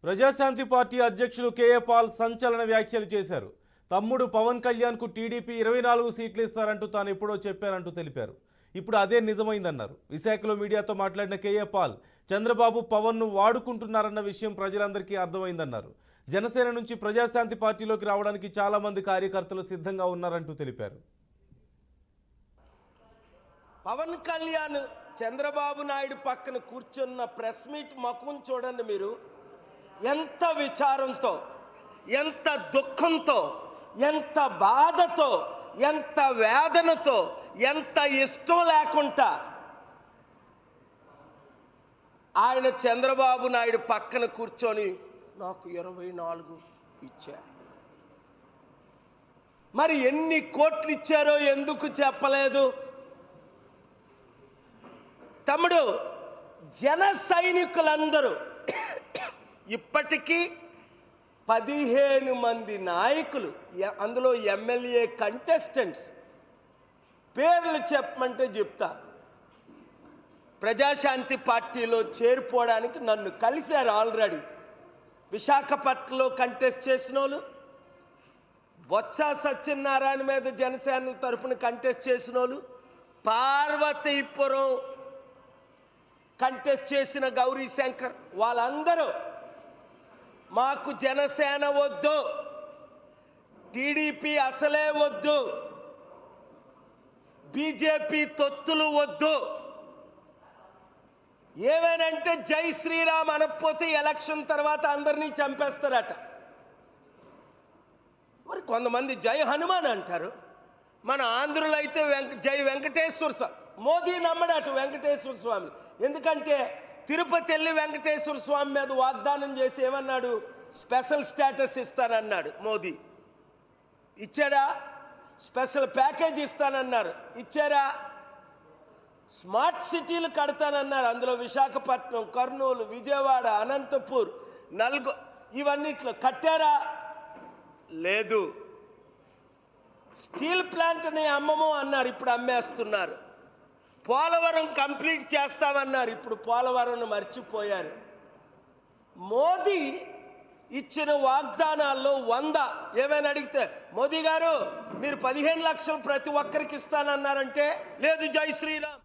Praja Shanti party అధ్యక్షులు KA Paul సంచలన వ్యాఖ్యలు చేశారు. తమ్ముడు పవన్ కళ్యాణ్కు టీడీపీ 24 సీట్లు ఇస్తారంటూ తాను ఎప్పుడో చెప్పారంటూ తెలిపారు. ఇప్పుడు అదే నిజమైందన్నారు. విశాఖలో మీడియాతో మాట్లాడిన కేఏ పాల్ చంద్రబాబు పవన్ను వాడుకుంటున్నారన్న విషయం ప్రజలందరికీ అర్థమైందన్నారు. జనసేన నుంచి ప్రజాశాంతి పార్టీలోకి రావడానికి చాలా మంది కార్యకర్తలు సిద్ధంగా ఉన్నారంటూ తెలిపారు. పవన్ కళ్యాణ్ చంద్రబాబు నాయుడు పక్కన కూర్చున్న ప్రెస్ మీట్ ముఖం చూడండి. మీరు ఎంత విచారంతో, ఎంత దుఃఖంతో, ఎంత బాధతో, ఎంత వేదనతో, ఎంత ఇష్టం లేకుండా ఆయన చంద్రబాబు నాయుడు పక్కన కూర్చొని నాకు 24 ఇచ్చారు. మరి ఎన్ని కోట్లు ఇచ్చారో ఎందుకు చెప్పలేదు? తమ్ముడు, జన సైనికులందరూ ఇప్పటికీ 15 మంది నాయకులు, అందులో ఎమ్మెల్యే కంటెస్టెంట్స్ పేర్లు చెప్పమంటే చెప్తా, ప్రజాశాంతి పార్టీలో చేరిపోవడానికి నన్ను కలిశారు. ఆల్రెడీ విశాఖపట్నంలో కంటెస్ట్ చేసిన వాళ్ళు, బొత్స సత్యనారాయణ మీద జనసేన తరఫున కంటెస్ట్ చేసిన వాళ్ళు, పార్వతీపురం కంటెస్ట్ చేసిన గౌరీ శంకర్, వాళ్ళందరూ మాకు జనసేన వద్దు, టీడీపీ అసలే వద్దు, బీజేపీ తొత్తులు వద్దు, ఏమేనంటే జై శ్రీరామ్ అనకపోతే ఎలక్షన్ తర్వాత అందరినీ చంపేస్తారట. మరి కొంతమంది జై హనుమాన్ అంటారు. మన ఆంధ్రులు అయితే జై వెంకటేశ్వర స్వామి. మోదీ నమ్మడట వెంకటేశ్వర స్వామి. ఎందుకంటే తిరుపతి వెళ్ళి వెంకటేశ్వర స్వామి మీద వాగ్దానం చేసి ఏమన్నాడు? స్పెషల్ స్టేటస్ ఇస్తానన్నాడు మోదీ. ఇచ్చాడా? స్పెషల్ ప్యాకేజ్ ఇస్తానన్నారు. ఇచ్చారా? స్మార్ట్ సిటీలు కడతానన్నారు. అందులో విశాఖపట్నం, కర్నూలు, విజయవాడ, అనంతపూర్, ఇవన్నిట్లో కట్టారా? లేదు. స్టీల్ ప్లాంట్ని అమ్మము అన్నారు, ఇప్పుడు అమ్మేస్తున్నారు. పోలవరం కంప్లీట్ చేస్తామన్నారు, ఇప్పుడు పోలవరం మర్చిపోయారు. మోదీ ఇచ్చిన వాగ్దానాల్లో 100 ఏమైనా అడిగితే, మోదీ గారు మీరు 15 లక్షలు ప్రతి ఒక్కరికి ఇస్తానన్నారంటే లేదు జై శ్రీరామ్.